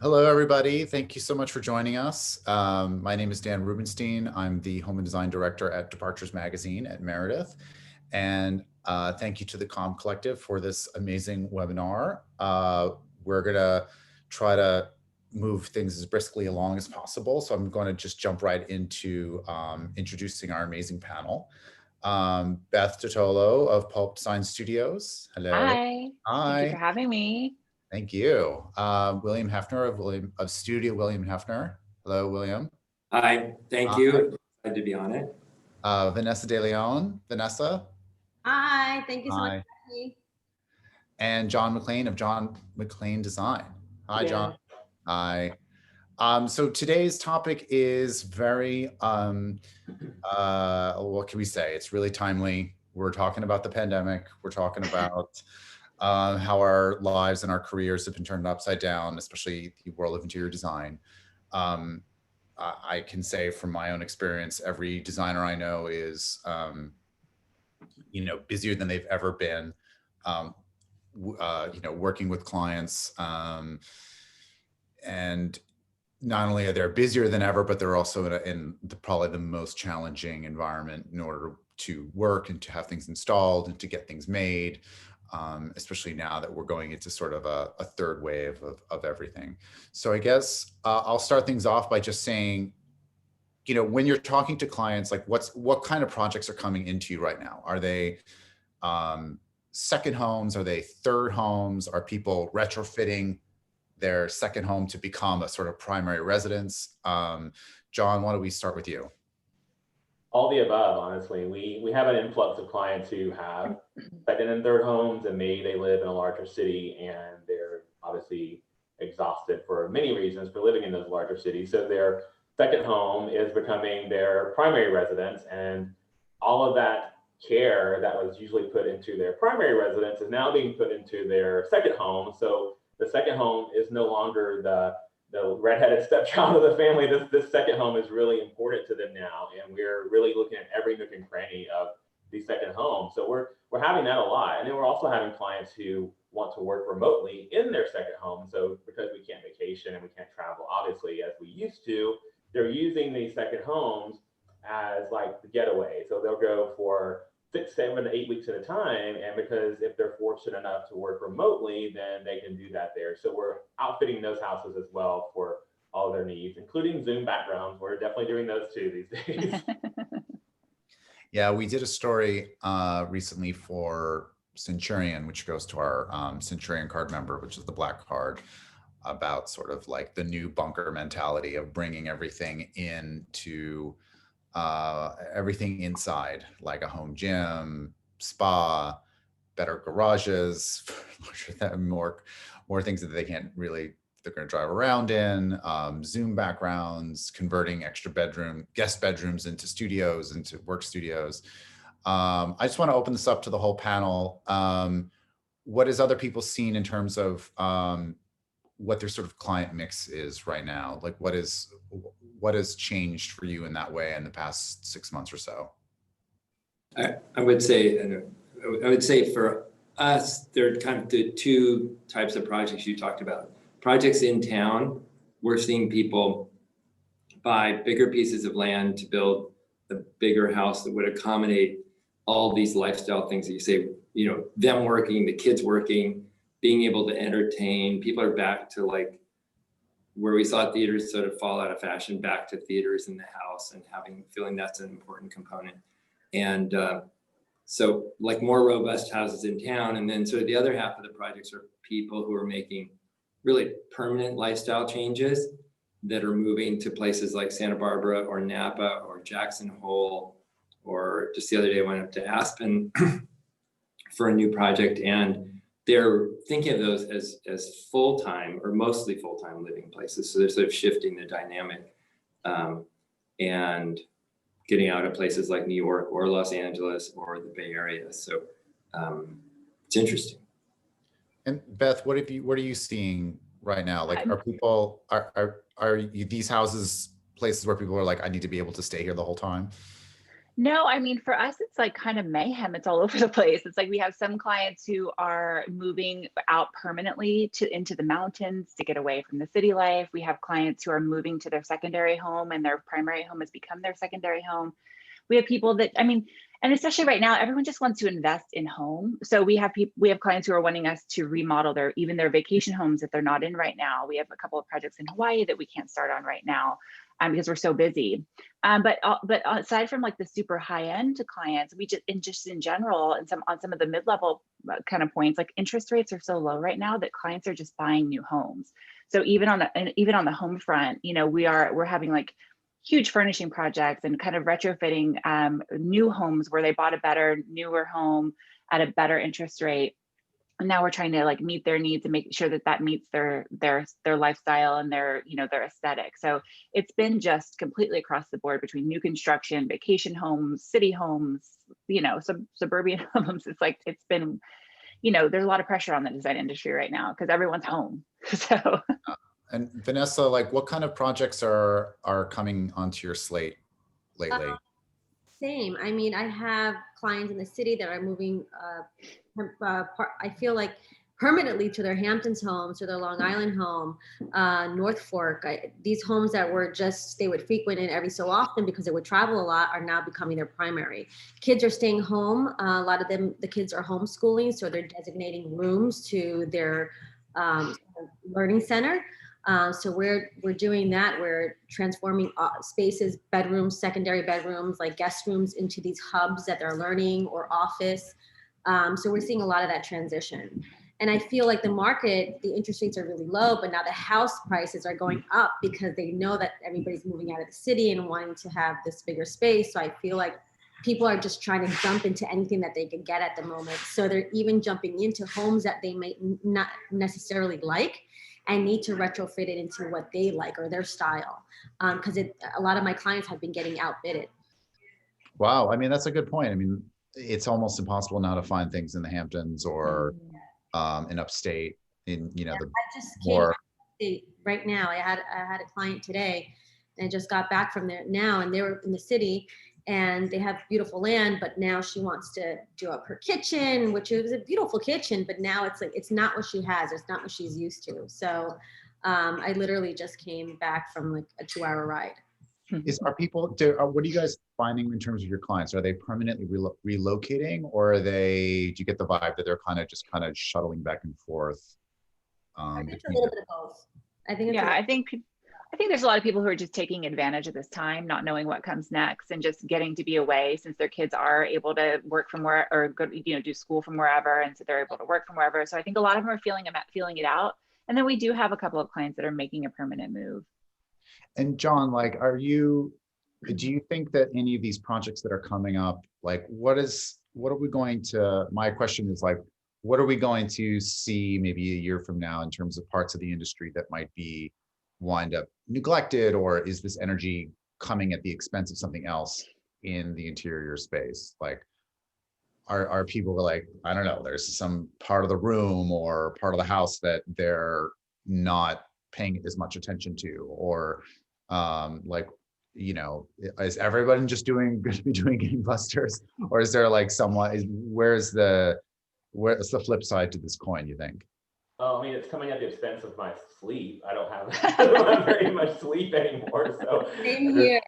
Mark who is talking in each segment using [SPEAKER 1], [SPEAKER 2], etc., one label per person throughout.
[SPEAKER 1] Hello, everybody. Thank you so much for joining us. My name is Dan Rubinstein. I'm the Home and Design Director at Departures Magazine at Meredith. And thank you to the Com Collective for this amazing webinar. We're going to try to move things as briskly along as possible. So I'm going to just jump right into introducing our amazing panel. Beth Dotolo of Pulp Design Studios. Hello.
[SPEAKER 2] Hi.
[SPEAKER 1] Hi.
[SPEAKER 2] Thank you for having me.
[SPEAKER 1] Thank you. William Hefner of Studio William Hefner. Hello, William.
[SPEAKER 3] Hi, thank you. Glad to be on it.
[SPEAKER 1] Vanessa Deleon. Vanessa.
[SPEAKER 4] Hi, thank you so much for having me.
[SPEAKER 1] And John McClain of John McClain Design. Hi, John. Hi. So today's topic is very, what can we say? It's really timely. We're talking about the pandemic. We're talking about how our lives and our careers have been turned upside down, especially the world of interior design. I can say from my own experience, every designer I know is, busier than they've ever been, working with clients. And not only are they busier than ever, but they're also in probably the most challenging environment in order to work and to have things installed and to get things made. Especially now that we're going into sort of a third wave of everything. So I guess I'll start things off by just saying, when you're talking to clients, like what kind of projects are coming into you right now? Are they second homes? Are they third homes? Are people retrofitting their second home to become a sort of primary residence? John, why don't we start with you?
[SPEAKER 5] All the above, honestly. We have an influx of clients who have second and third homes, and maybe they live in a larger city and they're obviously exhausted for many reasons for living in those larger cities. So their second home is becoming their primary residence, and all of that care that was usually put into their primary residence is now being put into their second home. So the second home is no longer the redheaded stepchild of the family. This second home is really important to them now, and we're really looking at every nook and cranny of the second home. So we're having that a lot, and then we're also having clients who want to work remotely in their second home. So because we can't vacation and we can't travel, obviously, as we used to, they're using these second homes as like the getaway. So they'll go for 6, 7, 8 weeks at a time. And because if they're fortunate enough to work remotely, then they can do that there. So we're outfitting those houses as well for all of their needs, including Zoom backgrounds. We're definitely doing those too these days.
[SPEAKER 1] Yeah, we did a story recently for Centurion, which goes to our Centurion card member, which is the black card, about sort of like the new bunker mentality of bringing everything into everything inside, like a home gym, spa, better garages, more things that they can't really, they're going to drive around in, Zoom backgrounds, converting extra guest bedrooms into studios, into work studios. I just want to open this up to the whole panel. What has other people seen in terms of what their sort of client mix is right now? Like what has changed for you in that way in the past 6 months or so?
[SPEAKER 3] I would say for us, there are kind of the two types of projects you talked about. Projects in town, we're seeing people buy bigger pieces of land to build a bigger house that would accommodate all these lifestyle things that you say, them working, the kids working, being able to entertain. People are back to like where we saw theaters sort of fall out of fashion, back to theaters in the house and feeling that's an important component. And so like more robust houses in town. And then sort of the other half of the projects are people who are making really permanent lifestyle changes that are moving to places like Santa Barbara or Napa or Jackson Hole, or just the other day I went up to Aspen for a new project, and they're thinking of those as full-time or mostly full-time living places. So they're sort of shifting the dynamic and getting out of places like New York or Los Angeles or the Bay Area. So it's interesting.
[SPEAKER 1] And Beth, what are you seeing right now? Like, are these houses places where people are like, I need to be able to stay here the whole time?
[SPEAKER 2] No, I mean, for us, it's like kind of mayhem. It's all over the place. It's like we have some clients who are moving out permanently into the mountains to get away from the city life. We have clients who are moving to their secondary home and their primary home has become their secondary home. We have people that, I mean, and especially right now, everyone just wants to invest in home. So we have clients who are wanting us to remodel even their vacation homes that they're not in right now. We have a couple of projects in Hawaii that we can't start on right now because we're so busy. But aside from like the super high end clients, we just in general, and on some of the mid-level kind of points, like interest rates are so low right now that clients are just buying new homes. So even on the home front, you know, we're having like huge furnishing projects and kind of retrofitting new homes where they bought a better, newer home at a better interest rate. And now we're trying to like meet their needs and make sure that meets their lifestyle and their, you know, their aesthetic. So it's been just completely across the board between new construction, vacation homes, city homes, you know, suburban homes. It's like, it's been, you know, there's a lot of pressure on the design industry right now because everyone's home. So.
[SPEAKER 1] And Vanessa, like what kind of projects are coming onto your slate lately?
[SPEAKER 4] Same. I mean, I have clients in the city that are moving, I feel like permanently to their Hamptons homes, to their Long Island home, North Fork. These homes that they would frequent in every so often because they would travel a lot are now becoming their primary. Kids are staying home. A lot of them, the kids are homeschooling, so they're designating rooms to their learning center. So we're doing that. We're transforming spaces, bedrooms, secondary bedrooms, like guest rooms into these hubs that they're learning or office. So we're seeing a lot of that transition. And I feel like the market, the interest rates are really low, but now the house prices are going up because they know that everybody's moving out of the city and wanting to have this bigger space. So I feel like people are just trying to jump into anything that they can get at the moment. So they're even jumping into homes that they may not necessarily like and need to retrofit it into what they like or their style. Because a lot of my clients have been getting outbidded.
[SPEAKER 1] Wow, I mean, that's a good point. I mean, it's almost impossible now to find things in the Hamptons or in upstate, in, you know,
[SPEAKER 4] I just
[SPEAKER 1] more.
[SPEAKER 4] Right now. I had a client today and just got back from there now, and they were in the city and they have beautiful land, but now she wants to do up her kitchen, which is a beautiful kitchen, but now it's like, it's not what she has. It's not what she's used to. So I literally just came back from like a 2-hour ride.
[SPEAKER 1] What are you guys finding in terms of your clients? Are they permanently relocating, or do you get the vibe that they're kind of shuttling back and forth?
[SPEAKER 4] I think it's a little bit of both.
[SPEAKER 2] I think there's a lot of people who are just taking advantage of this time, not knowing what comes next, and just getting to be away since their kids are able to work from where or go, you know, do school from wherever, and so they're able to work from wherever. So I think a lot of them are feeling it out, and then we do have a couple of clients that are making a permanent move.
[SPEAKER 1] And John, like, do you think that any of these projects that are coming up, like, my question is like, what are we going to see maybe a year from now in terms of parts of the industry that might be wind up neglected, or is this energy coming at the expense of something else in the interior space? Like, are people like, I don't know, there's some part of the room or part of the house that they're not paying as much attention to, or like, you know, is everyone just going to be doing gangbusters, or is there like where's the flip side to this coin, you think?
[SPEAKER 5] Oh, I mean, it's coming at the expense of my sleep. I don't have very much sleep anymore. So
[SPEAKER 4] Same here.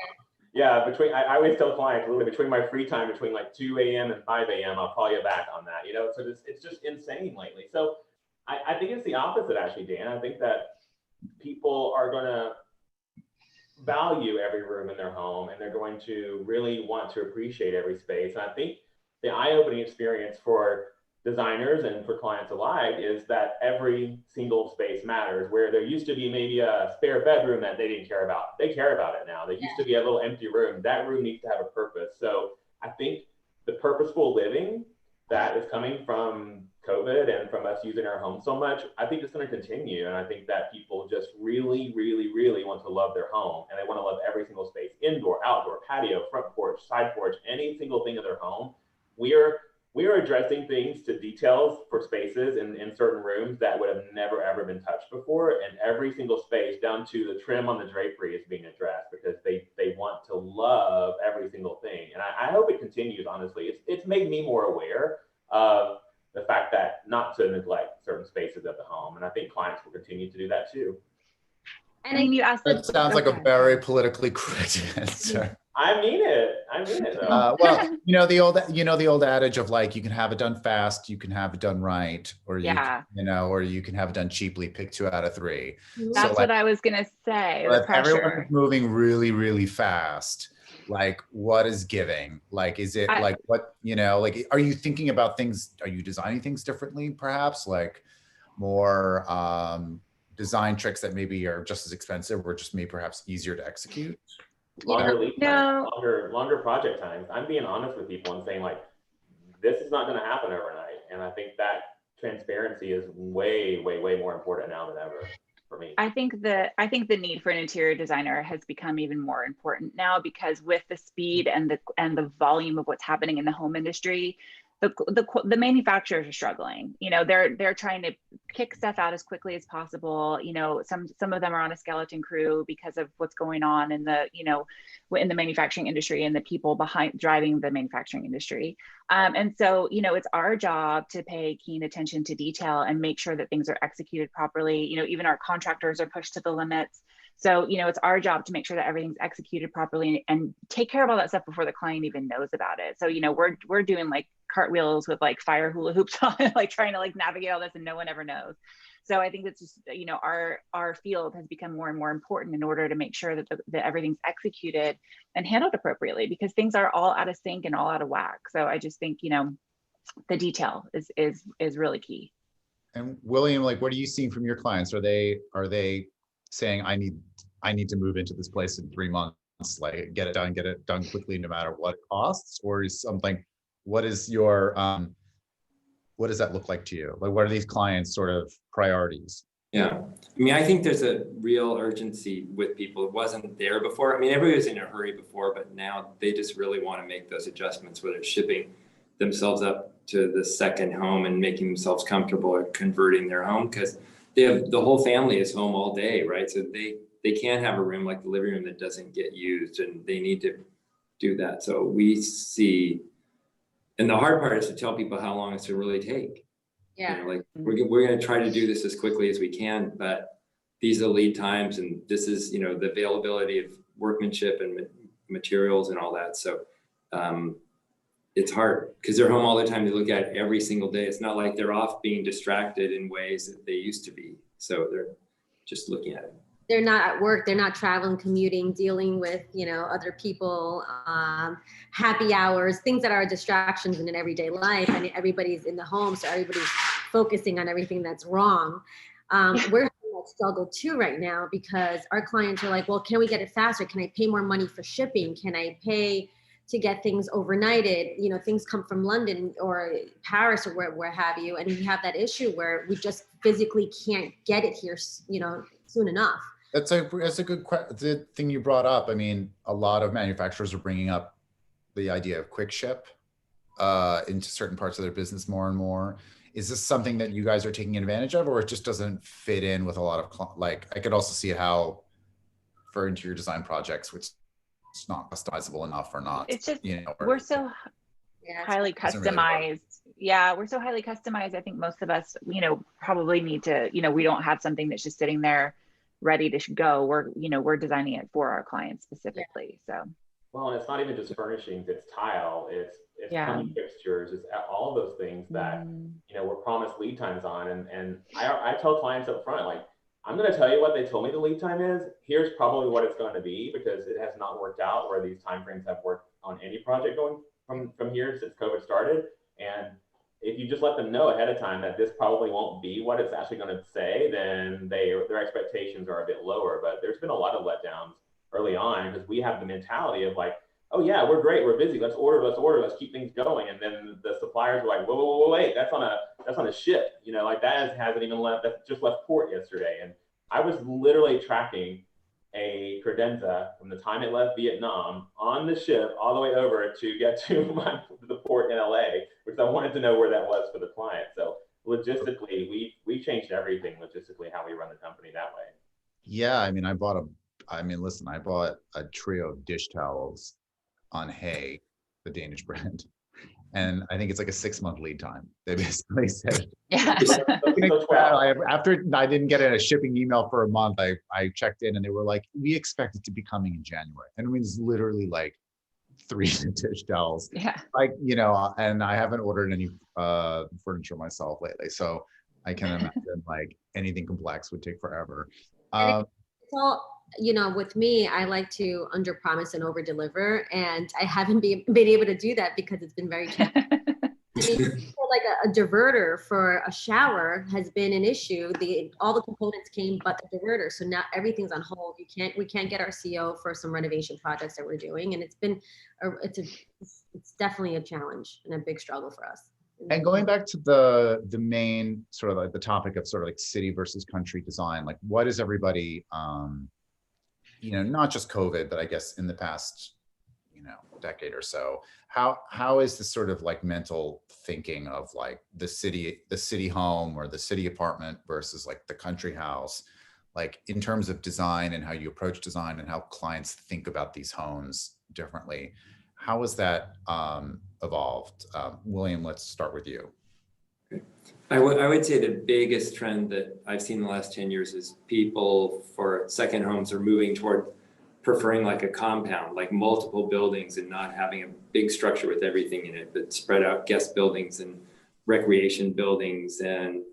[SPEAKER 5] Yeah, I always tell clients, literally between my free time, between like 2 a.m. and 5 a.m., I'll call you back on that, you know? So it's just insane lately. So I think it's the opposite, actually, Dan. I think that people are going to value every room in their home, and they're going to really want to appreciate every space. And I think the eye-opening experience for designers and for clients alike is that every single space matters. Where there used to be maybe a spare bedroom that they didn't care about, they care about it now. There used to be a little empty room. That room needs to have a purpose. So I think the purposeful living that is coming from COVID and from us using our home so much, I think it's going to continue. And I think that people just really, really, really want to love their home, and they want to love every single space, indoor, outdoor, patio, front porch, side porch, any single thing in their home. we are addressing things to details for spaces in certain rooms that would have never ever been touched before, and every single space down to the trim on the drapery is being addressed because they want to love every single thing. And I hope it continues. Honestly, it's made me more aware of the fact that not to neglect certain spaces of the home, and I think clients will continue to do that too.
[SPEAKER 2] And I mean, you asked.
[SPEAKER 1] That sounds like a very politically correct answer.
[SPEAKER 5] I mean it though.
[SPEAKER 1] Well, the old adage of like, you can have it done fast, you can have it done right, or or you can have it done cheaply. Pick 2 out of 3.
[SPEAKER 2] That's what I was gonna say.
[SPEAKER 1] If everyone's moving really, really fast, like what is giving? Like, is it like what like? Are you thinking about things? Are you designing things differently, perhaps? Like more design tricks that maybe are just as expensive, or just maybe perhaps easier to execute?
[SPEAKER 5] Longer lead times, longer project times. I'm being honest with people and saying like, this is not going to happen overnight. And I think that transparency is way, way, way more important now than ever for me.
[SPEAKER 2] I think the need for an interior designer has become even more important now, because with the speed and the volume of what's happening in the home industry, the manufacturers are struggling. They're trying to kick stuff out as quickly as possible. Some of them are on a skeleton crew because of what's going on in the in the manufacturing industry and the people behind driving the manufacturing industry. And so it's our job to pay keen attention to detail and make sure that things are executed properly. Even our contractors are pushed to the limits. So, it's our job to make sure that everything's executed properly and take care of all that stuff before the client even knows about it. So, we're doing like cartwheels with like fire hula hoops on, like trying to like navigate all this, and no one ever knows. So I think it's just, our field has become more and more important in order to make sure that that everything's executed and handled appropriately, because things are all out of sync and all out of whack. So I just think, the detail is really key. And
[SPEAKER 1] William, like, what are you seeing from your clients? Are they saying, I need to move into this place in 3 months, like get it done quickly, no matter what it costs? Or is something, what is your, what does that look like to you? Like, what are these clients' sort of priorities?
[SPEAKER 3] Yeah, I mean, I think there's a real urgency with people. It wasn't there before. I mean, everybody was in a hurry before, but now they just really want to make those adjustments, whether it's shipping themselves up to the second home and making themselves comfortable, or converting their home, because the whole family is home all day, right? So they can't have a room like the living room that doesn't get used, and they need to do that. So we see, and the hard part is to tell people how long it's to really take.
[SPEAKER 4] Yeah.
[SPEAKER 3] Like we're going to try to do this as quickly as we can, but these are lead times, and this is, the availability of workmanship and materials and all that. So it's hard because they're home all the time. They look at it every single day. It's not like they're off being distracted in ways that they used to be. So they're just looking at it.
[SPEAKER 4] They're not at work. They're not traveling, commuting, dealing with, other people, happy hours, things that are distractions in an everyday life. I mean, everybody's in the home, so everybody's focusing on everything that's wrong. We're in that struggle too right now, because our clients are like, well, can we get it faster? Can I pay more money for shipping? Can I pay to get things overnighted? Things come from London or Paris or where have you. And we have that issue where we just physically can't get it here, soon enough.
[SPEAKER 1] That's a good thing you brought up. I mean, a lot of manufacturers are bringing up the idea of quick ship into certain parts of their business more and more. Is this something that you guys are taking advantage of, or it just doesn't fit in with a lot of, like, I could also see how for interior design projects, which it's not customizable enough or not.
[SPEAKER 2] It's just, we're so highly customized. We're so highly customized. I think most of us, probably need to, we don't have something that's just sitting there ready to go. We're designing it for our clients specifically. So, well,
[SPEAKER 5] and it's not even just furnishings, it's tile, it's plumbing fixtures, it's all of those things that we're promised lead times on. And I tell clients up front, like, I'm going to tell you what they told me the lead time is. Here's probably what it's going to be, because it has not worked out where these timeframes have worked on any project going from here since COVID started. And if you just let them know ahead of time that this probably won't be what it's actually going to say, then their expectations are a bit lower. But there's been a lot of letdowns early on, because we have the mentality of like, oh yeah, we're great, we're busy, let's order, let's keep things going. And then the suppliers are like, whoa, wait, that's on a ship, like that hasn't even left, that just left port yesterday. And I was literally tracking a credenza from the time it left Vietnam on the ship all the way over to get to the port in LA. because I wanted to know where that was for the client. So logistically, we changed everything logistically, how we run the company that way.
[SPEAKER 1] Yeah, I mean, listen, I bought a trio of dish towels on Hay, the Danish brand. And I think it's like a 6-month lead time. They basically said,
[SPEAKER 2] Yeah.
[SPEAKER 1] after I didn't get a shipping email for a month, I checked in and they were like, we expect it to be coming in January. And I mean, it's literally like 3 dish towels.
[SPEAKER 2] Yeah.
[SPEAKER 1] Like, you know, and I haven't ordered any furniture myself lately. So I can imagine like anything complex would take forever.
[SPEAKER 4] It's all, you know, with me, I like to under promise and over deliver, and I haven't been able to do that because it's been very challenging. I mean, like a diverter for a shower has been an issue. All the components came but the diverter, so now everything's on hold. We can't get our CO for some renovation projects that we're doing, and it's definitely a challenge and a big struggle for us.
[SPEAKER 1] And going back to the main sort of like the topic of sort of like city versus country design, like what is everybody, you know, not just COVID, but I guess in the past, you know, decade or so, how is this sort of like mental thinking of like the city home or the city apartment versus like the country house, like in terms of design and how you approach design and how clients think about these homes differently? How has that evolved? William, let's start with you.
[SPEAKER 3] I would say the biggest trend that I've seen in the last 10 years is people for second homes are moving toward preferring like a compound, like multiple buildings and not having a big structure with everything in it, but spread out guest buildings and recreation buildings and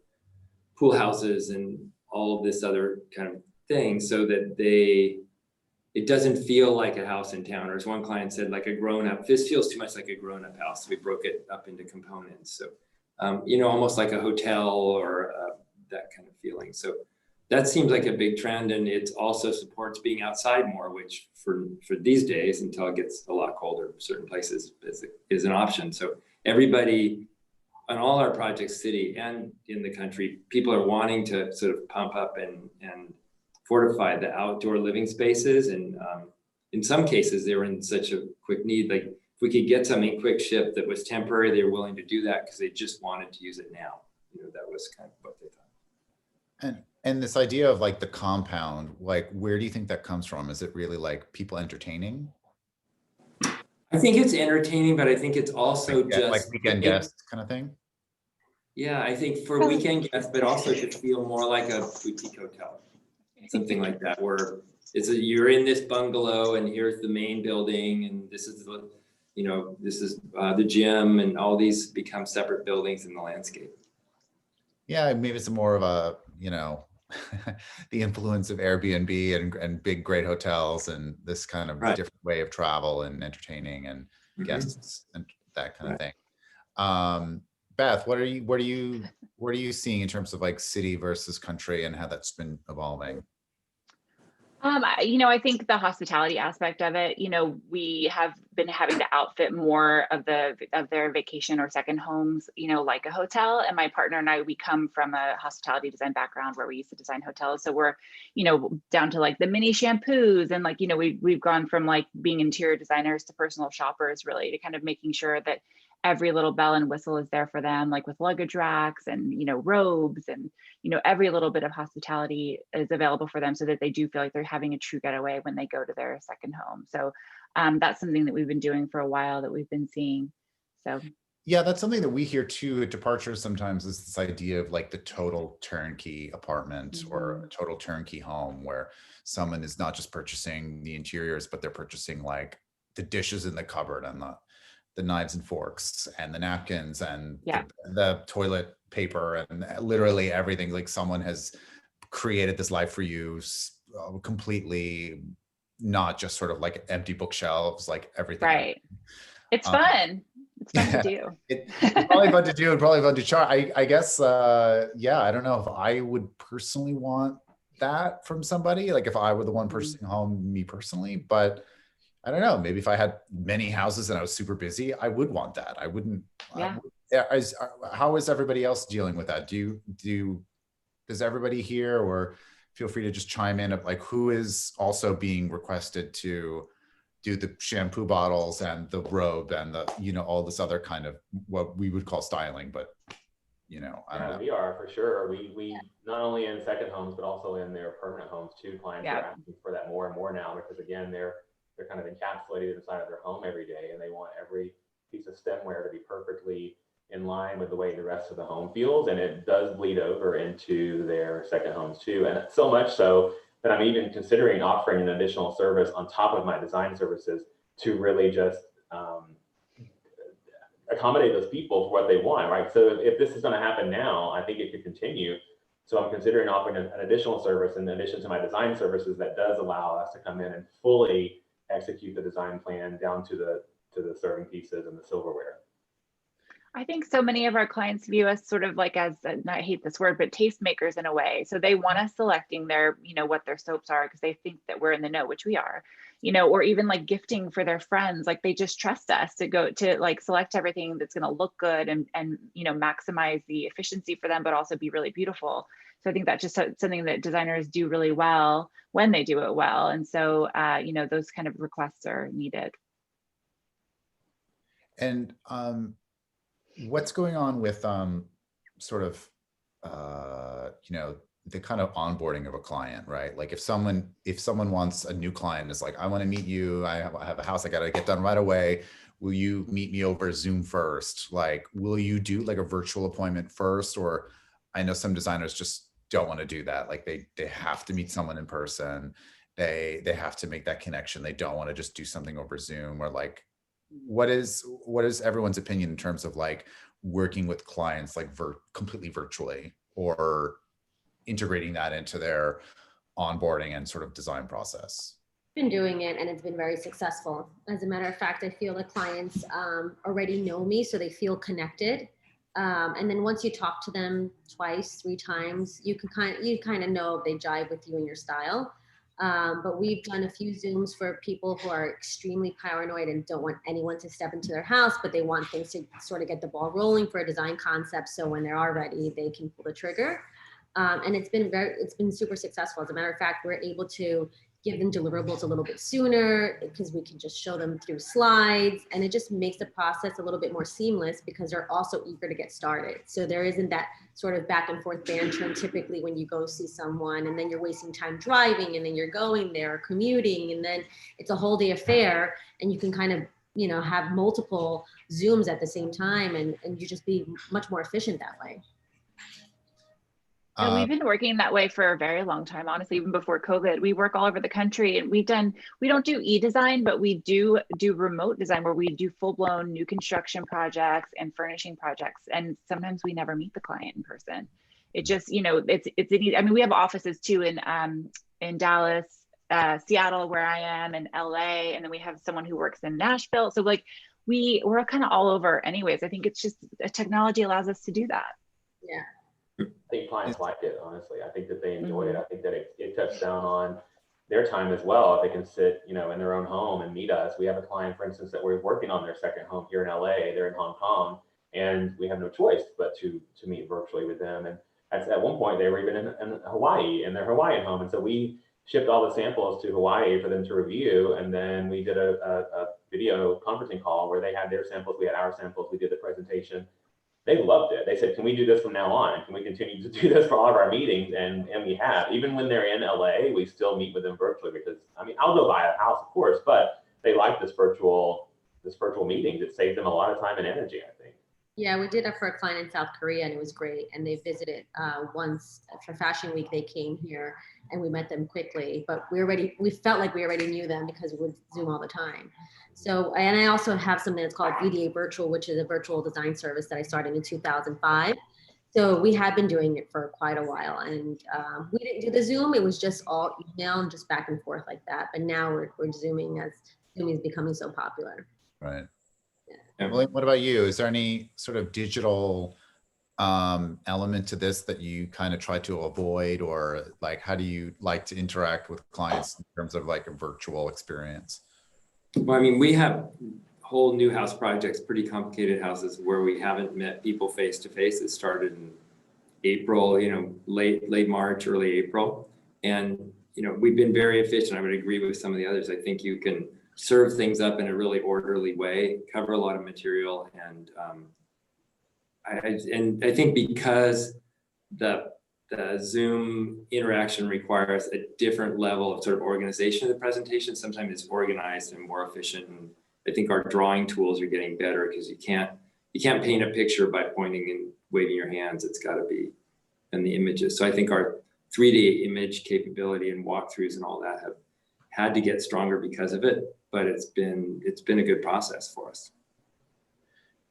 [SPEAKER 3] pool houses and all of this other kind of thing, so that it doesn't feel like a house in town. Or as one client said, like a grown-up, this feels too much like a grown-up house. So we broke it up into components. So, you know, almost like a hotel or that kind of feeling. So that seems like a big trend. And it also supports being outside more, which for these days, until it gets a lot colder, certain places is an option. So everybody on all our projects, city and in the country, people are wanting to sort of pump up and fortify the outdoor living spaces. And in some cases, they were in such a quick need. Like if we could get something quick shipped that was temporary, they were willing to do that because they just wanted to use it now. You know, that was kind of what they thought.
[SPEAKER 1] And this idea of like the compound, like where do you think that comes from? Is it really like people entertaining?
[SPEAKER 3] I think it's entertaining, but I think it's also
[SPEAKER 1] like weekend guests kind of thing.
[SPEAKER 3] Yeah, I think for weekend guests, but also to feel more like a boutique hotel. Something like that, where you're in this bungalow and here's the main building and this is the, you know, this is the gym, and all these become separate buildings in the landscape.
[SPEAKER 1] Yeah, maybe it's more of a, you know, the influence of Airbnb and big great hotels and this kind of different way of travel and entertaining and guests and that kind of thing. Beth, what are you seeing in terms of like city versus country and how that's been evolving?
[SPEAKER 2] You know, I think the hospitality aspect of it, you know, we have been having to outfit more of their vacation or second homes, you know, like a hotel. And my partner and I, we come from a hospitality design background where we used to design hotels. So we're, you know, down to like the mini shampoos and like, you know, we've gone from like being interior designers to personal shoppers, really, to kind of making sure that every little bell and whistle is there for them, like with luggage racks and, you know, robes and, you know, every little bit of hospitality is available for them so that they do feel like they're having a true getaway when they go to their second home. So that's something that we've been doing for a while that we've been seeing. So
[SPEAKER 1] yeah, that's something that we hear too at Departures sometimes, is this idea of like the total turnkey apartment or a total turnkey home where someone is not just purchasing the interiors, but they're purchasing like the dishes in the cupboard and the knives and forks and the napkins and the toilet paper and literally everything. Like someone has created this life for you completely, not just sort of like empty bookshelves, like everything.
[SPEAKER 2] Right. It's fun. It's fun to do.
[SPEAKER 1] It's probably fun to do and probably fun to charge. I guess, yeah, I don't know if I would personally want that from somebody, like if I were the one purchasing home, me personally, but I don't know, maybe if I had many houses and I was super busy, I would want that. I wouldn't.
[SPEAKER 2] Yeah.
[SPEAKER 1] How is everybody else dealing with that? Does everybody here, or feel free to just chime in of like who is also being requested to do the shampoo bottles and the robe and the, all this other kind of what we would call styling, but I don't know.
[SPEAKER 5] We are for sure. We not only in second homes, but also in their permanent homes too. Clients are asking for that more and more now, because again, they're kind of encapsulated inside of their home every day, and they want every piece of stemware to be perfectly in line with the way the rest of the home feels. And it does bleed over into their second homes too. And so much so that I'm even considering offering an additional service on top of my design services to really just accommodate those people for what they want, right? So if this is going to happen now, I think it could continue. So I'm considering offering an additional service in addition to my design services that does allow us to come in and fully execute the design plan down to the serving pieces and the silverware.
[SPEAKER 2] I think so many of our clients view us sort of like as, I hate this word, but tastemakers in a way. So they want us selecting their, what their soaps are, because they think that we're in the know, which we are, or even like gifting for their friends. Like they just trust us to go to like select everything that's going to look good and maximize the efficiency for them, but also be really beautiful. So I think that's just something that designers do really well when they do it well. And so, those kind of requests are needed.
[SPEAKER 1] And what's going on with sort of the kind of onboarding of a client, right? Like if someone wants a new client, is like, I want to meet you, I have a house I got to get done right away, will you meet me over Zoom first? Like, will you do like a virtual appointment first? Or I know some designers just don't want to do that. Like they have to meet someone in person, they have to make that connection, they don't want to just do something over Zoom. Or like, what is everyone's opinion in terms of like working with clients like completely virtually, or integrating that into their onboarding and sort of design process?
[SPEAKER 4] Been doing it, and it's been very successful. As a matter of fact, I feel the clients already know me, so they feel connected. And then once you talk to them twice, 3 times, you kind of know if they jive with you and your style. But we've done a few Zooms for people who are extremely paranoid and don't want anyone to step into their house, but they want things to sort of get the ball rolling for a design concept. So when they are ready, they can pull the trigger. And it's been super successful. As a matter of fact, we're able to give them deliverables a little bit sooner because we can just show them through slides, and it just makes the process a little bit more seamless because they're also eager to get started. So there isn't that sort of back and forth banter typically when you go see someone and then you're wasting time driving and then you're going there commuting, and then it's a whole day affair, and you can kind of have multiple Zooms at the same time, and you just be much more efficient that way.
[SPEAKER 2] And we've been working that way for a very long time, honestly, even before COVID. We work all over the country, and we don't do e-design, but we do remote design where we do full-blown new construction projects and furnishing projects. And sometimes we never meet the client in person. It just, I mean, we have offices too in Dallas, Seattle, where I am, and LA, and then we have someone who works in Nashville. So like we're kind of all over anyways. I think it's just technology allows us to do that.
[SPEAKER 4] Yeah.
[SPEAKER 5] I think clients like it, honestly. I think that they enjoy it. I think that it cuts down on their time as well. If they can sit, in their own home and meet us. We have a client, for instance, that we're working on their second home here in LA. They're in Hong Kong, and we have no choice but to meet virtually with them. And at one point, they were even in Hawaii, in their Hawaiian home. And so we shipped all the samples to Hawaii for them to review. And then we did a video conferencing call where they had their samples, we had our samples, we did the presentation. They loved it. They said, can we do this from now on? Can we continue to do this for all of our meetings? And we have. Even when they're in LA, we still meet with them virtually because, I mean, I'll go buy a house, of course, but they like this virtual meetings. It saves them a lot of time and energy, I think.
[SPEAKER 4] Yeah, we did it for a client in South Korea, and it was great. And they visited once for Fashion Week. They came here, and we met them quickly. But we felt like we already knew them because we would Zoom all the time. So, and I also have something that's called VDA Virtual, which is a virtual design service that I started in 2005. So we had been doing it for quite a while, and we didn't do the Zoom. It was just all email and just back and forth like that. But now we're Zooming as Zooming is becoming so popular.
[SPEAKER 1] Right.
[SPEAKER 4] Yeah.
[SPEAKER 1] Well, what about you? Is there any sort of digital element to this that you kind of try to avoid, or like, how do you like to interact with clients in terms of like a virtual experience?
[SPEAKER 3] Well, I mean, we have whole new house projects, pretty complicated houses where we haven't met people face to face. It started in April, late March, early April. And, we've been very efficient. I would agree with some of the others. I think you can serve things up in a really orderly way, cover a lot of material, and I think because the Zoom interaction requires a different level of sort of organization of the presentation. Sometimes it's organized and more efficient, and I think our drawing tools are getting better because you can't paint a picture by pointing and waving your hands. It's got to be in the images. So I think our 3D image capability and walkthroughs and all that have had to get stronger because of it, but it's been a good process for us.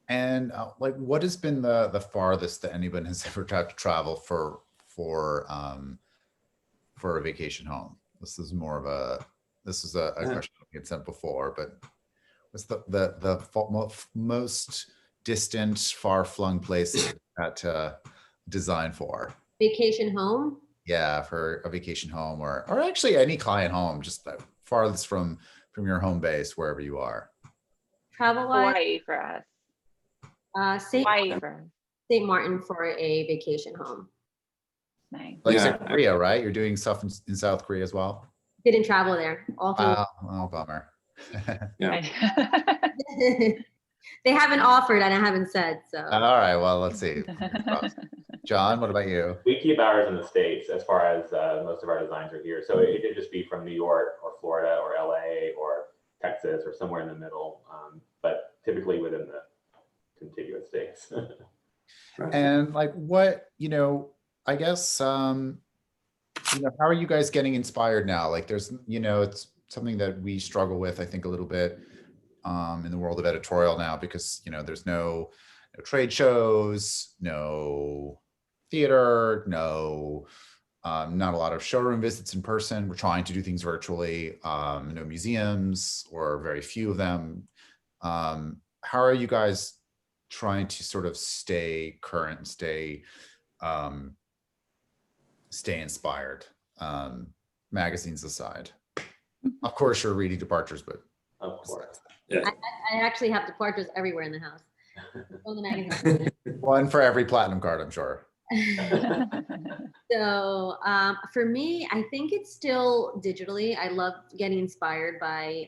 [SPEAKER 1] And like, what has been the farthest that anyone has ever tried to travel for a vacation home? This is more of a question we had sent before, but what's the most distant, far-flung place that design for?
[SPEAKER 4] Vacation home?
[SPEAKER 1] Yeah, for a vacation home or actually any client home, just the farthest from your home base, wherever you are.
[SPEAKER 4] Travel-wise?
[SPEAKER 2] Hawaii for us.
[SPEAKER 4] St. Martin for a vacation home.
[SPEAKER 2] Nice.
[SPEAKER 1] Like Korea, right? You're doing stuff in South Korea as well?
[SPEAKER 4] Didn't travel there. All through.
[SPEAKER 1] Oh, bummer.
[SPEAKER 3] Yeah.
[SPEAKER 4] They haven't offered and I haven't said, so.
[SPEAKER 1] All right, well, let's see. John, what about you?
[SPEAKER 5] We keep ours in the States as far as most of our designs are here. So it could just be from New York or Florida or LA or Texas or somewhere in the middle, but typically within the contiguous states.
[SPEAKER 1] And like what, I guess, how are you guys getting inspired now? Like there's, it's something that we struggle with, I think, a little bit in the world of editorial now, because, there's no trade shows, no theater, no, not a lot of showroom visits in person. We're trying to do things virtually, no museums or very few of them. How are you guys trying to sort of stay current and stay inspired, magazines aside? Of course, you're reading departures, but
[SPEAKER 5] of course.
[SPEAKER 3] Yeah.
[SPEAKER 4] I actually have departures everywhere in the house. On the magazine.
[SPEAKER 1] One for every platinum card, I'm sure.
[SPEAKER 4] So for me, I think it's still digitally. I love getting inspired by,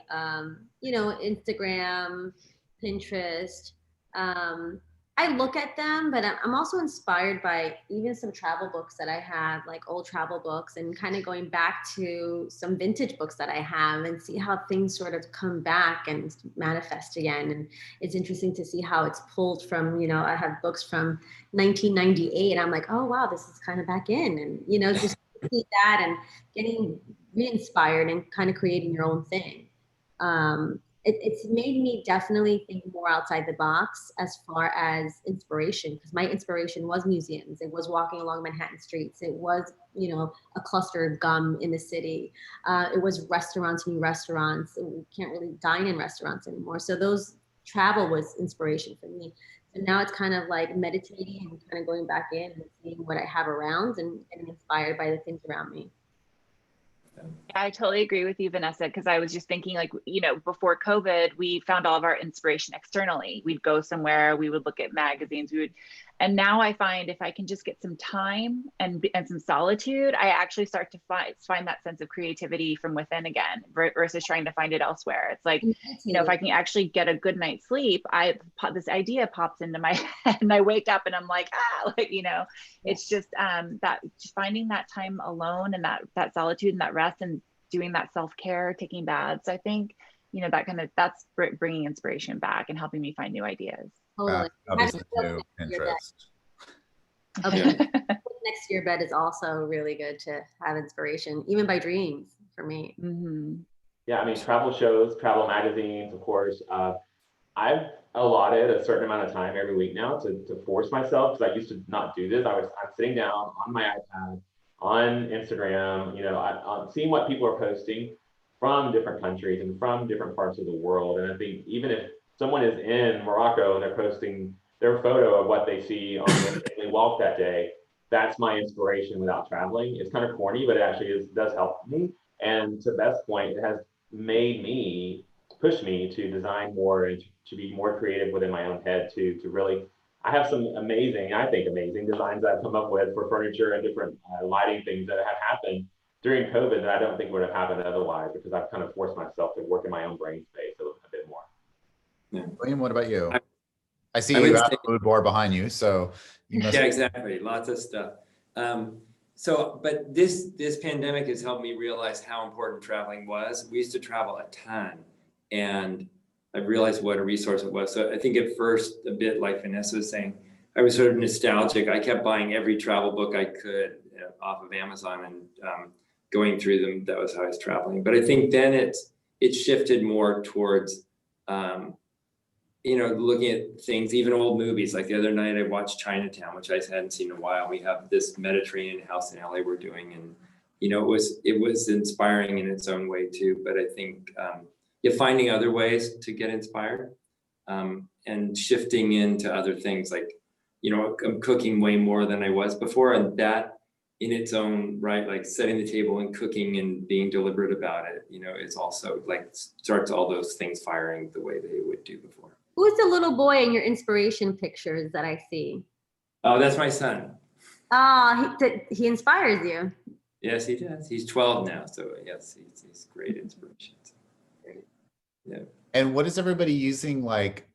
[SPEAKER 4] Instagram, Pinterest. I look at them, but I'm also inspired by even some travel books that I have, like old travel books, and kind of going back to some vintage books that I have and see how things sort of come back and manifest again. And it's interesting to see how it's pulled from, I have books from 1998. I'm like, oh, wow, this is kind of back in. And, just see that and getting re-inspired and kind of creating your own thing. It's made me definitely think more outside the box as far as inspiration, because my inspiration was museums. It was walking along Manhattan streets. It was, a cluster of gum in the city. It was restaurants, new restaurants. We can't really dine in restaurants anymore. So those travel was inspiration for me. And now it's kind of like meditating and kind of going back in and seeing what I have around and getting inspired by the things around me.
[SPEAKER 2] I totally agree with you, Vanessa, because I was just thinking, like, before COVID, we found all of our inspiration externally. We'd go somewhere, we would look at magazines, and now I find if I can just get some time and some solitude, I actually start to find that sense of creativity from within again, versus trying to find it elsewhere. It's like, if I can actually get a good night's sleep, this idea pops into my head, and I wake up and I'm like, it's just just finding that time alone and that solitude and that rest and doing that self-care, taking baths. I think, that's bringing inspiration back and helping me find new ideas.
[SPEAKER 4] Totally.
[SPEAKER 1] Pinterest.
[SPEAKER 4] Okay. Next to your bed is also really good to have inspiration, even by dreams, for me.
[SPEAKER 2] Mm-hmm.
[SPEAKER 5] Yeah, I mean, travel shows, travel magazines, of course. I've allotted a certain amount of time every week now to force myself, because I used to not do this. I'm sitting down on my iPad, on Instagram, I'm seeing what people are posting from different countries and from different parts of the world. And I think even if someone is in Morocco and they're posting their photo of what they see on their daily walk that day, that's my inspiration without traveling. It's kind of corny, but it actually does help me. And to Beth's point, it has pushed me to design more and to be more creative within my own head, to really, I have some amazing designs I've come up with for furniture and different lighting things that have happened during COVID that I don't think would have happened otherwise, because I've kind of forced myself to work in my own brain space a bit more.
[SPEAKER 3] Yeah.
[SPEAKER 1] William, what about you? I see
[SPEAKER 3] I
[SPEAKER 1] you
[SPEAKER 3] would
[SPEAKER 1] have
[SPEAKER 3] say-
[SPEAKER 1] a mood board behind you, so you must.
[SPEAKER 3] Yeah, exactly. Lots of stuff. But this pandemic has helped me realize how important traveling was. We used to travel a ton, and I realized what a resource it was. So I think at first, a bit like Vanessa was saying, I was sort of nostalgic. I kept buying every travel book I could off of Amazon and going through them. That was how I was traveling. But I think then it shifted more towards looking at things, even old movies. Like the other night, I watched Chinatown, which I hadn't seen in a while. We have this Mediterranean house in LA we're doing, and it was inspiring in its own way too. But I think you're finding other ways to get inspired, and shifting into other things. Like I'm cooking way more than I was before, and that in its own right, like setting the table and cooking and being deliberate about it, is also like starts all those things firing the way they would do before.
[SPEAKER 4] Who's the little boy in your inspiration pictures that I see?
[SPEAKER 3] Oh, that's my son.
[SPEAKER 4] He inspires you.
[SPEAKER 3] Yes, he does. He's 12 now, so yes, he's great inspiration. Yeah.
[SPEAKER 1] And what is everybody using, like,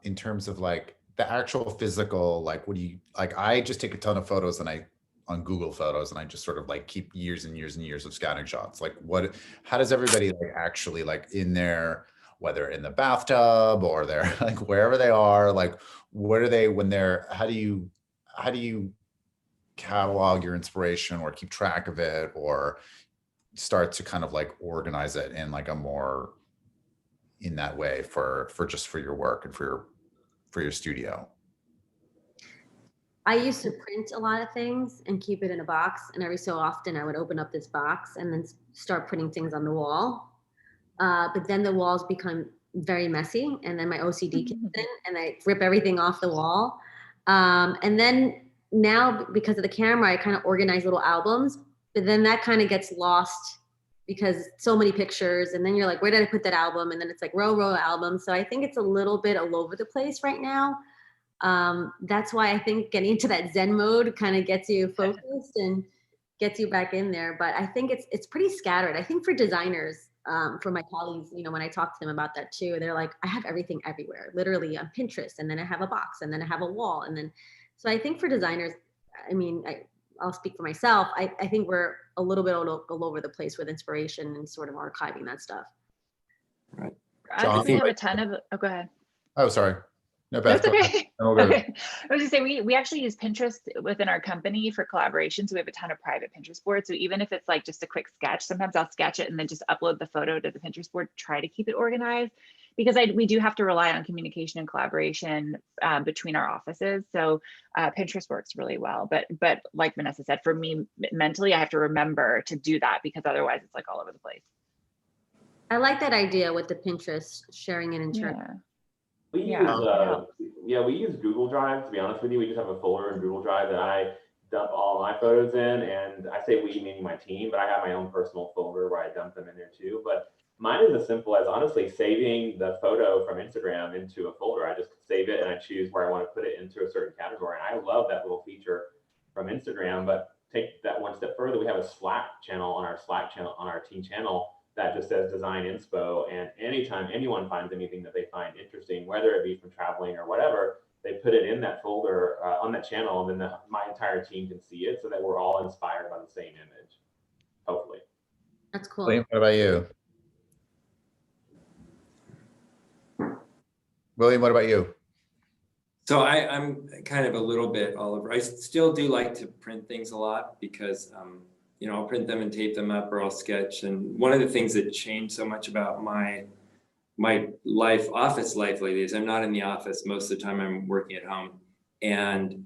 [SPEAKER 1] in terms of like the actual physical, like, what do you, like, I just take a ton of photos on Google Photos, and I just sort of like keep years and years and years of scouting shots. Like how does everybody like actually like in their, whether in the bathtub or they're like wherever they are, like what are they when they're, how do you catalog your inspiration or keep track of it or start to kind of like organize it in like a more in that way for your work and for your studio?
[SPEAKER 4] I used to print a lot of things and keep it in a box, and every so often I would open up this box and then start putting things on the wall. But then the walls become very messy, and then my OCD kicks in and I rip everything off the wall. And then now, because of the camera, I kind of organize little albums, but then that kind of gets lost because so many pictures, and then you're like, where did I put that album? And then it's like row albums. So I think it's a little bit all over the place right now. That's why I think getting into that Zen mode kind of gets you focused and gets you back in there. But I think it's pretty scattered. I think for designers, for my colleagues, when I talk to them about that too, they're like, I have everything everywhere, literally on Pinterest, and then I have a box, and then I have a wall. And then, so I think for designers, I'll speak for myself. I think we're a little bit all over the place with inspiration and sort of archiving that stuff.
[SPEAKER 3] Right.
[SPEAKER 2] I think we have a ton of, go ahead.
[SPEAKER 1] Oh, sorry. No, Beth.
[SPEAKER 2] That's okay.
[SPEAKER 1] Okay.
[SPEAKER 2] I was just say we actually use Pinterest within our company for collaboration. So we have a ton of private Pinterest boards. So even if it's like just a quick sketch, sometimes I'll sketch it and then just upload the photo to the Pinterest board, try to keep it organized, because we do have to rely on communication and collaboration between our offices. So Pinterest works really well. But like Vanessa said, for me mentally, I have to remember to do that, because otherwise it's like all over the place.
[SPEAKER 4] I like that idea with the Pinterest sharing it in turn.
[SPEAKER 2] Yeah.
[SPEAKER 5] We use Google Drive. To be honest with you, we just have a folder in Google Drive that I dump all my photos in, and I say we meaning my team, but I have my own personal folder where I dump them in there too. But mine is as simple as honestly saving the photo from Instagram into a folder. I just save it and I choose where I want to put it into a certain category. And I love that little feature from Instagram. But take that one step further, we have a Slack channel on our team channel that just says design inspo, and anytime anyone finds anything that they find interesting, whether it be from traveling or whatever, they put it in that folder on that channel, and then my entire team can see it, so that we're all inspired by the same image, hopefully.
[SPEAKER 4] That's cool.
[SPEAKER 1] William, what about you? William, what about you?
[SPEAKER 3] So I'm kind of a little bit all over. I still do like to print things a lot because I'll print them and tape them up, or I'll sketch. And one of the things that changed so much about my office life lately is I'm not in the office. Most of the time I'm working at home. And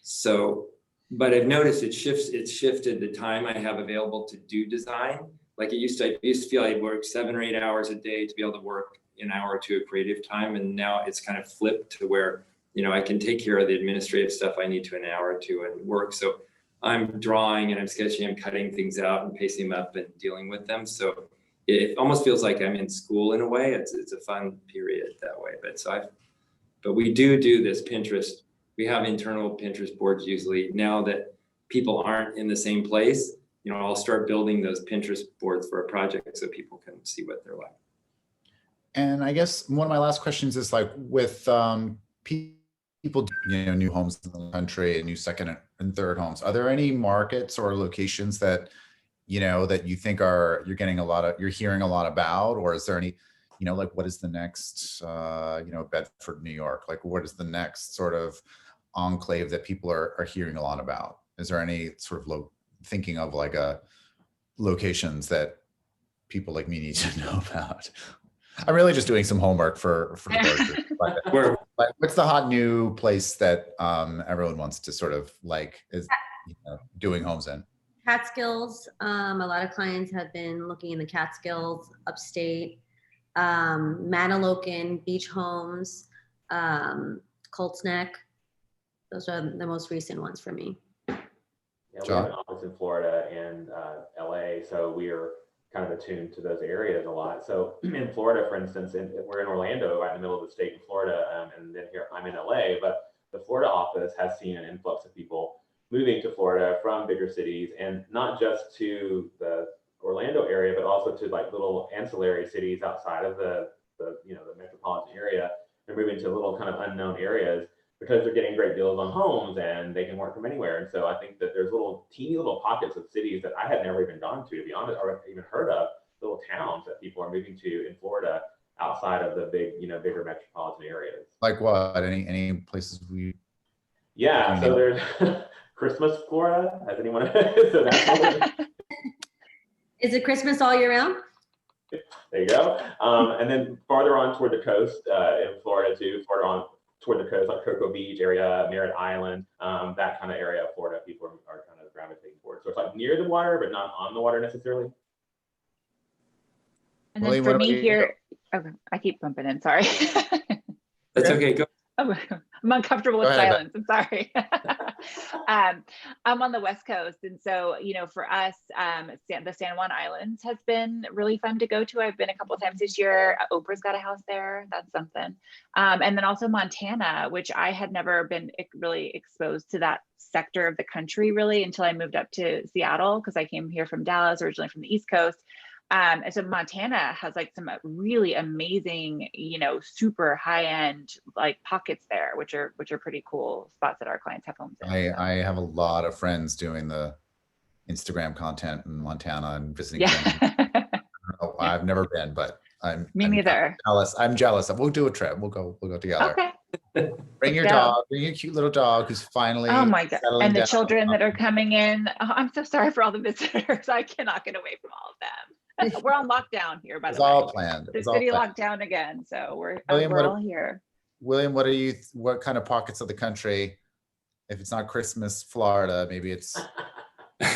[SPEAKER 3] so, but I've noticed it's shifted the time I have available to do design. Like I used to feel I'd work 7 or 8 hours a day to be able to work an hour or two of creative time. And now it's kind of flipped to where, I can take care of the administrative stuff I need to an hour or two and work. So I'm drawing and I'm sketching, I'm cutting things out and pasting them up and dealing with them. So it almost feels like I'm in school in a way. It's a fun period that way. But we do this Pinterest. We have internal Pinterest boards usually now that people aren't in the same place. I'll start building those Pinterest boards for a project so people can see what they're like.
[SPEAKER 1] And I guess one of my last questions is like with people, new homes in the country and new second and third homes. Are there any markets or locations that, that you think you're hearing a lot about, or is there any, like what is the next, Bedford, New York, like what is the next sort of enclave that people are hearing a lot about? Is there any sort of thinking of like locations that people like me need to know about? I'm really just doing some homework for the board. But what's the hot new place that everyone wants to sort of is doing homes in?
[SPEAKER 4] Catskills. A lot of clients have been looking in the Catskills, upstate, Manalocan, Beach Homes, Colts Neck. Those are the most recent ones for me.
[SPEAKER 5] Yeah, we have an office in Florida and LA, so we are kind of attuned to those areas a lot. So in Florida, for instance, we're in Orlando, right in the middle of the state in Florida, and then here I'm in LA, but the Florida office has seen an influx of people moving to Florida from bigger cities, and not just to the Orlando area, but also to like little ancillary cities outside of the metropolitan area. They're moving to little kind of unknown areas because they're getting great deals on homes and they can work from anywhere. And so I think that there's teeny little pockets of cities that I had never even gone to be honest, or even heard of, little towns that people are moving to in Florida outside of the bigger metropolitan areas.
[SPEAKER 1] Like what? Any places
[SPEAKER 5] Yeah, so there's Christmas, Florida. Has anyone? So that's
[SPEAKER 4] Is it Christmas all year round?
[SPEAKER 5] There you go. And then farther on toward the coast in Florida too, farther on toward the coast, like Cocoa Beach area, Merritt Island, that kind of area of Florida, people are kind of gravitating towards. So it's like near the water, but not on the water necessarily.
[SPEAKER 2] And then for me here, okay, I keep bumping in, sorry.
[SPEAKER 3] That's okay, go.
[SPEAKER 2] Oh, I'm uncomfortable with silence. I'm sorry. I'm on the West Coast. And so, for us, the San Juan Islands has been really fun to go to. I've been a couple of times this year. Oprah's got a house there. That's something. And then also Montana, which I had never been really exposed to that sector of the country really until I moved up to Seattle, because I came here from Dallas, originally from the East Coast. And so Montana has like some really amazing, super high end like pockets there, which are pretty cool spots that our clients have homes in.
[SPEAKER 1] I have a lot of friends doing the Instagram content in Montana and visiting.
[SPEAKER 2] Yeah.
[SPEAKER 1] I've never been, but I'm
[SPEAKER 2] neither.
[SPEAKER 1] I'm jealous. We'll do a trip. We'll go together.
[SPEAKER 2] Okay.
[SPEAKER 1] Bring your dog. Bring your cute little dog who's finally.
[SPEAKER 2] Oh my God! And the
[SPEAKER 1] down.
[SPEAKER 2] children that are coming in. Oh, I'm so sorry for all the visitors. I cannot get away from all of them. We're on lockdown here, by the way.
[SPEAKER 1] It's all planned.
[SPEAKER 2] The city locked down again, so we're all here.
[SPEAKER 1] William, what kind of pockets of the country? If it's not Christmas, Florida, maybe it's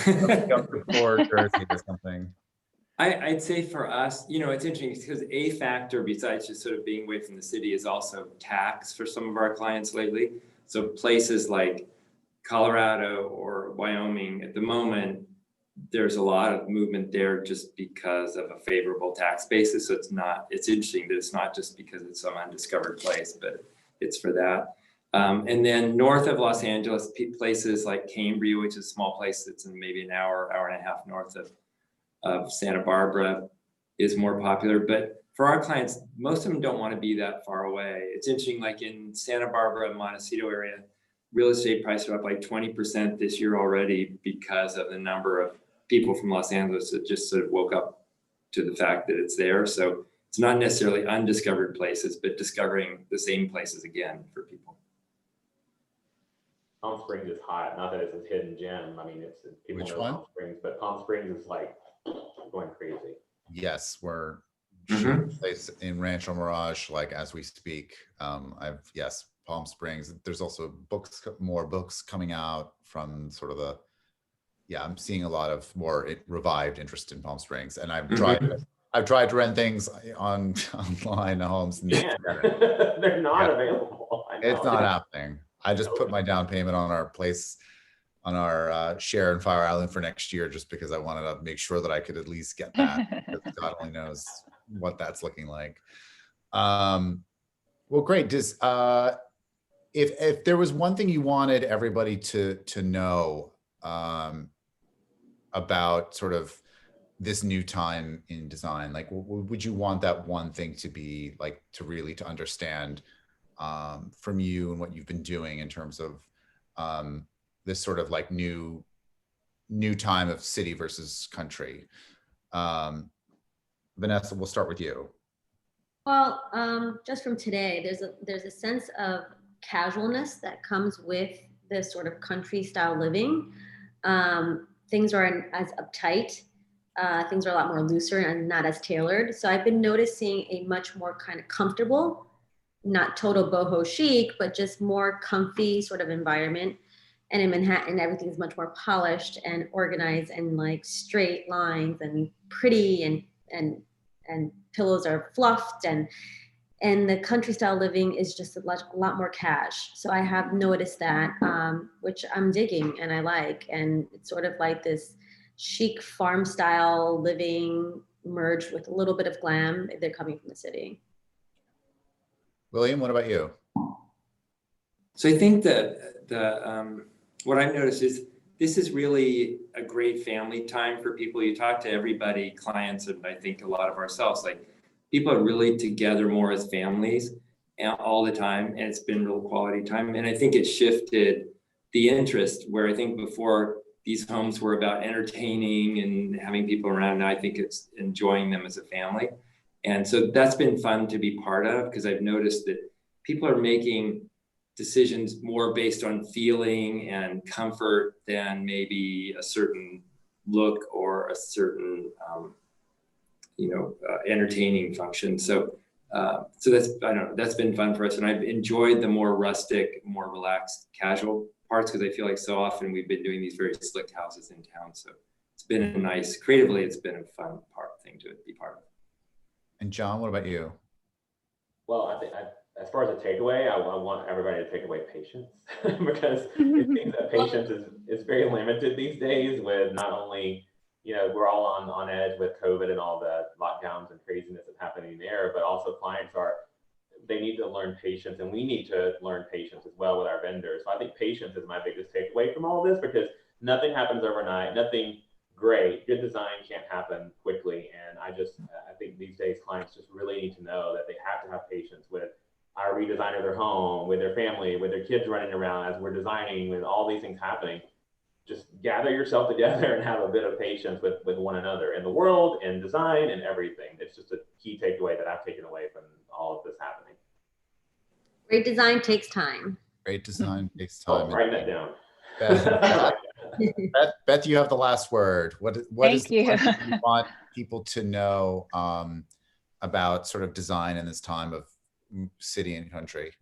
[SPEAKER 1] Jersey or something.
[SPEAKER 3] I'd say for us, it's interesting because a factor besides just sort of being away from the city is also tax for some of our clients lately. So places like Colorado or Wyoming at the moment, there's a lot of movement there just because of a favorable tax basis. So it's interesting that it's not just because it's some undiscovered place, but it's for that. And then north of Los Angeles, places like Cambria, which is a small place that's in maybe an hour and a half north of Santa Barbara, is more popular. But for our clients, most of them don't want to be that far away. It's interesting, like in Santa Barbara, Montecito area, real estate prices are up like 20% this year already because of the number of people from Los Angeles that just sort of woke up to the fact that it's there. So it's not necessarily undiscovered places, but discovering the same places again for people.
[SPEAKER 5] Palm Springs is hot. Not that it's a hidden gem. I mean, it's people
[SPEAKER 1] Which
[SPEAKER 5] know
[SPEAKER 1] one?
[SPEAKER 5] Palm Springs, but Palm Springs is like going crazy.
[SPEAKER 1] Yes, we're
[SPEAKER 3] Mhm.
[SPEAKER 1] place in Rancho Mirage, like as we speak. Palm Springs. There's also more books coming out from sort of I'm seeing a lot of more revived interest in Palm Springs, and I've tried to rent things online homes. And
[SPEAKER 5] They're not available. I know.
[SPEAKER 1] It's not happening. I just put my down payment on our place, on our share in Fire Island for next year, just because I wanted to make sure that I could at least get that. Because God only knows what that's looking like. Well, great. If there was one thing you wanted everybody to know, about sort of this new time in design? Like, would you want that one thing to be like, to really to understand from you and what you've been doing in terms of this sort of like new time of city versus country? Vanessa, we'll start with you.
[SPEAKER 4] Well, just from today, there's a sense of casualness that comes with this sort of country style living. Things aren't as uptight. Things are a lot more looser and not as tailored. So I've been noticing a much more kind of comfortable, not total boho chic, but just more comfy sort of environment. And in Manhattan, everything's much more polished and organized and like straight lines and pretty and pillows are fluffed and the country style living is just a lot more cash. So I have noticed that, which I'm digging and I like. And it's sort of like this chic farm style living merged with a little bit of glam if they're coming from the city.
[SPEAKER 1] William, what about you?
[SPEAKER 3] So I think that what I've noticed is this is really a great family time for people. You talk to everybody, clients, and I think a lot of ourselves, like people are really together more as families all the time, and it's been real quality time. And I think it shifted the interest where I think before these homes were about entertaining and having people around. Now I think it's enjoying them as a family. And so that's been fun to be part of, because I've noticed that people are making decisions more based on feeling and comfort than maybe a certain look or a certain, entertaining function. So that's, I don't know, that's been fun for us. And I've enjoyed the more rustic, more relaxed, casual parts, because I feel like so often we've been doing these very slick houses in town. So it's been a nice, creatively, it's been a fun thing to be part of.
[SPEAKER 1] And John, what about you?
[SPEAKER 5] Well, I think as far as a takeaway, I want everybody to take away patience because it seems that patience is very limited these days with not only, we're all on edge with COVID and all the lockdowns and craziness that's happening there, but also clients they need to learn patience, and we need to learn patience as well with our vendors. So I think patience is my biggest takeaway from all of this, because nothing happens overnight, nothing great, good design can't happen quickly. And I think these days clients just really need to know that they have to have patience with our redesign of their home, with their family, with their kids running around as we're designing, with all these things happening. Just gather yourself together and have a bit of patience with one another in the world, in design, and everything. It's just a key takeaway that I've taken away from all of this happening.
[SPEAKER 4] Great design takes time.
[SPEAKER 1] Great design takes time.
[SPEAKER 5] Write that down.
[SPEAKER 1] Beth, you have the last word. What is the one thing you want people to know about sort of design in this time of city and country?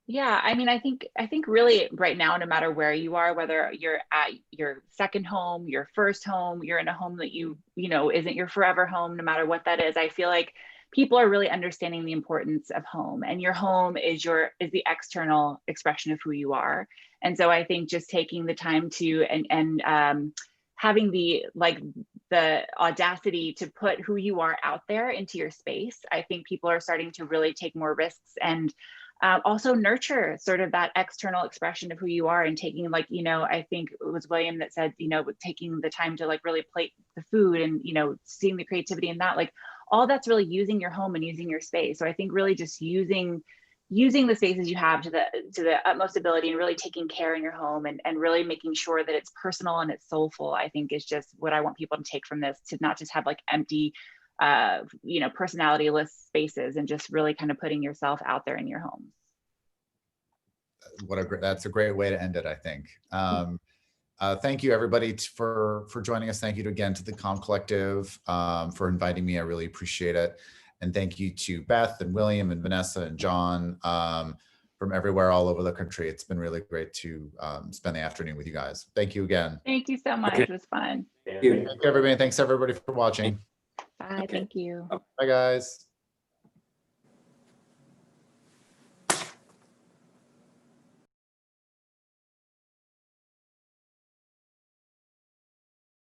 [SPEAKER 2] Yeah, I mean, I think really right now, no matter where you are, whether you're at your second home, your first home, you're in a home that isn't your forever home, no matter what that is, I feel like people are really understanding the importance of home, and your home is the external expression of who you are. And so I think just taking the time to and having the audacity to put who you are out there into your space, I think people are starting to really take more risks and also nurture sort of that external expression of who you are, and taking I think it was William that said, taking the time to really plate the food and, seeing the creativity in that, all that's really using your home and using your space. So I think really just using the spaces you have to the utmost ability, and really taking care in your home and really making sure that it's personal and it's soulful, I think is just what I want people to take from this, to not just have empty personality-less spaces, and just really kind of putting yourself out there in your home.
[SPEAKER 1] That's a great way to end it, I think. Thank you everybody for joining us. Thank you again to the Calm Collective for inviting me. I really appreciate it. And thank you to Beth and William and Vanessa and John from everywhere all over the country. It's been really great to spend the afternoon with you guys. Thank you again.
[SPEAKER 2] Thank you so much. Okay. It was fun.
[SPEAKER 1] Thank you everybody. Thanks everybody for watching.
[SPEAKER 2] Bye. Thank you.
[SPEAKER 1] Bye guys.